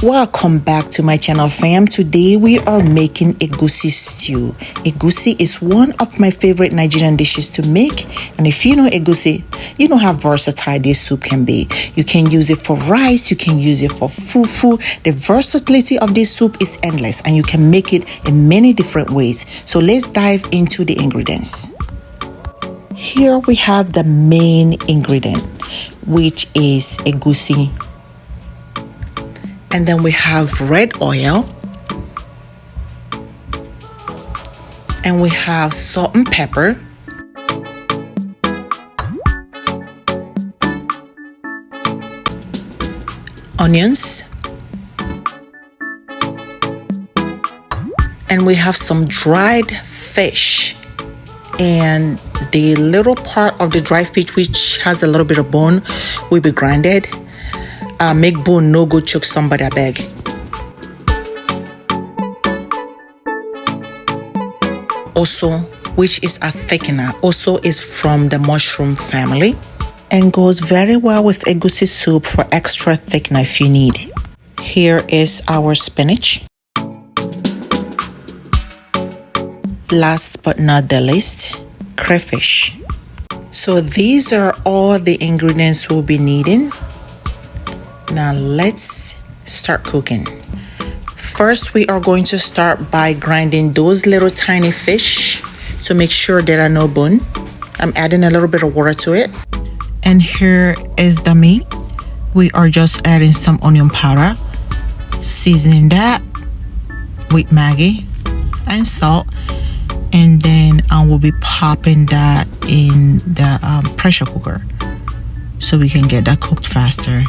Welcome back to my channel, fam. Today we are making egusi stew. Egusi is one of my favorite Nigerian dishes to make, and if you know egusi, you know how versatile this soup can be. You can use it for rice, you can use it for fufu. The versatility of this soup is endless, and you can make it in many different ways. So let's dive into the ingredients. Here we have the main ingredient, which is egusi. And then we have red oil. And we have salt and pepper. Onions. And we have some dried fish. And the little part of the dried fish which has a little bit of bone will be grinded. Make bone no go choke somebody, I beg. Also, which is a thickener, also is from the mushroom family and goes very well with egusi soup for extra thickener if you need. Here is our spinach. Last but not the least, crayfish. So these are all the ingredients we'll be needing. Now let's start cooking. First, we are going to start by grinding those little tiny fish to make sure there are no bone. I'm adding a little bit of water to it. And here is the meat. We are just adding some onion powder, seasoning that with maggi and salt, and then I will be popping that in the pressure cooker so we can get that cooked faster.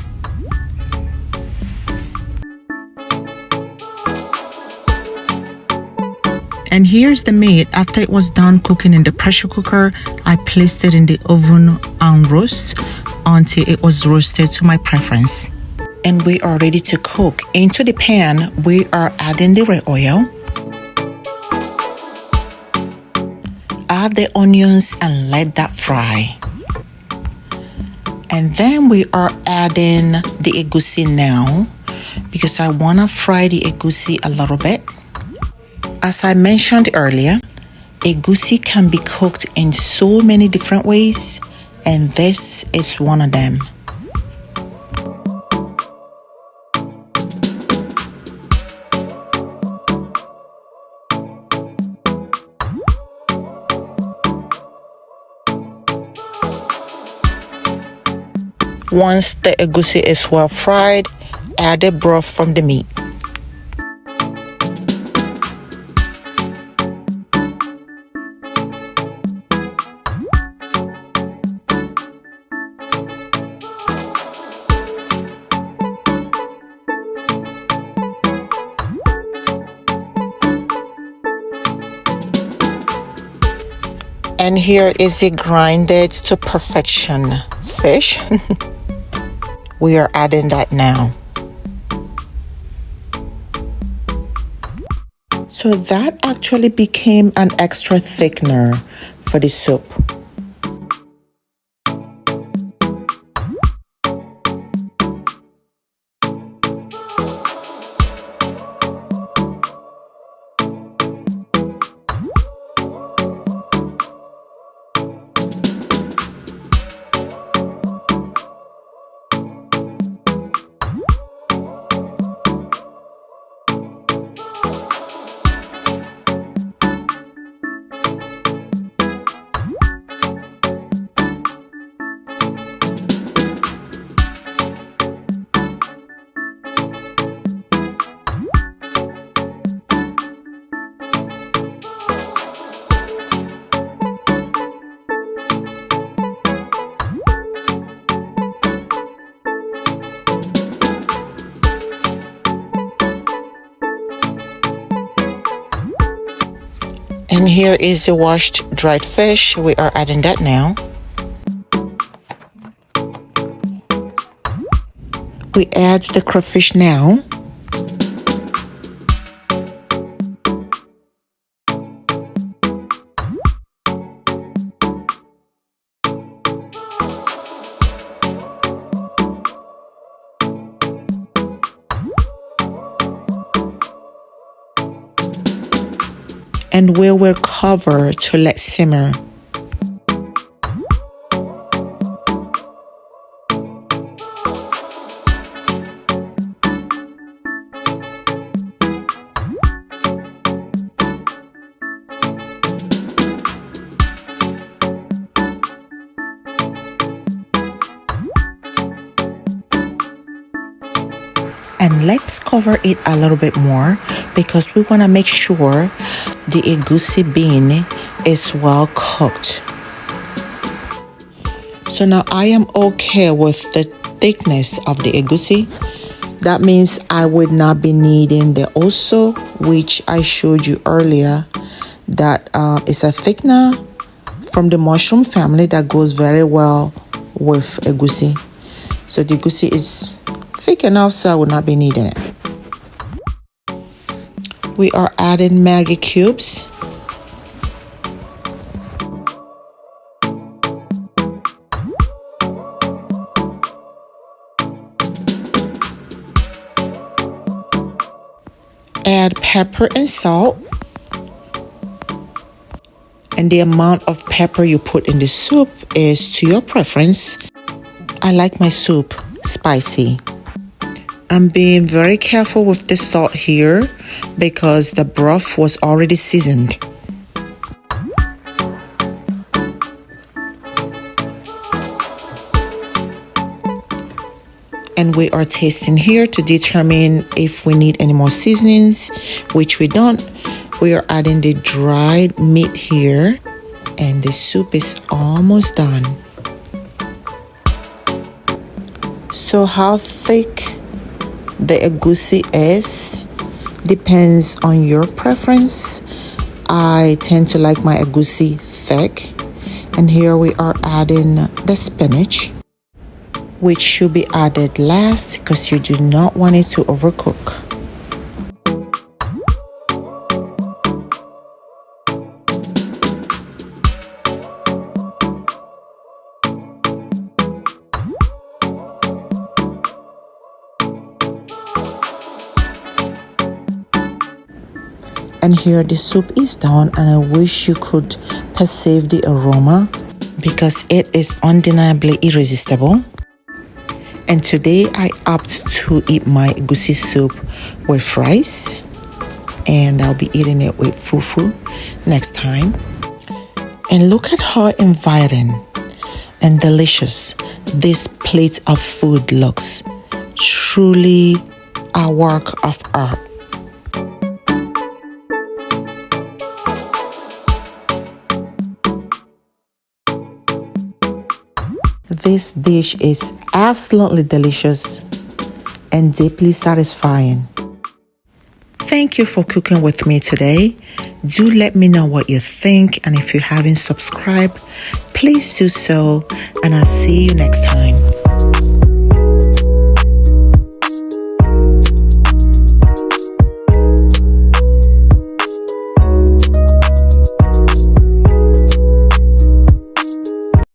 And here's the meat. After it was done cooking in the pressure cooker, I placed it in the oven on roast until it was roasted to my preference. And we are ready to cook. Into the pan, we are adding the red oil. Add the onions and let that fry. And then we are adding the egusi now because I want to fry the egusi a little bit. As I mentioned earlier, egusi can be cooked in so many different ways, and this is one of them. Once the egusi is well fried, add the broth from the meat. And here is the grinded to perfection fish. We are adding that now. So that actually became an extra thickener for the soup. And here is the washed dried fish. We are adding that now. We add the crayfish now. and we will cover to let simmer. And let's cover it a little bit more because we want to make sure the egusi bean is well cooked. So now I am okay with the thickness of the egusi. That means I would not be needing the oso, which I showed you earlier. That is a thickener from the mushroom family that goes very well with egusi. So the egusi is thick enough, so I will not be needing it. We are adding maggi cubes. Add pepper and salt. And the amount of pepper you put in the soup is to your preference. I like my soup spicy. I'm being very careful with the salt here because the broth was already seasoned. And we are tasting here to determine if we need any more seasonings, which we don't. We are adding the dried meat here, and the soup is almost done. So how thick the egusi is depends on your preference. I tend to like my egusi thick. And here we are adding the spinach, which should be added last because you do not want it to overcook. And here the soup is done, and I wish you could perceive the aroma because it is undeniably irresistible. And today I opt to eat my egusi soup with rice, and I'll be eating it with fufu next time. And look at how inviting and delicious this plate of food looks. Truly a work of art. This dish is absolutely delicious and deeply satisfying. Thank you for cooking with me today. Do let me know what you think, and if you haven't subscribed, please do so, and I'll see you next time.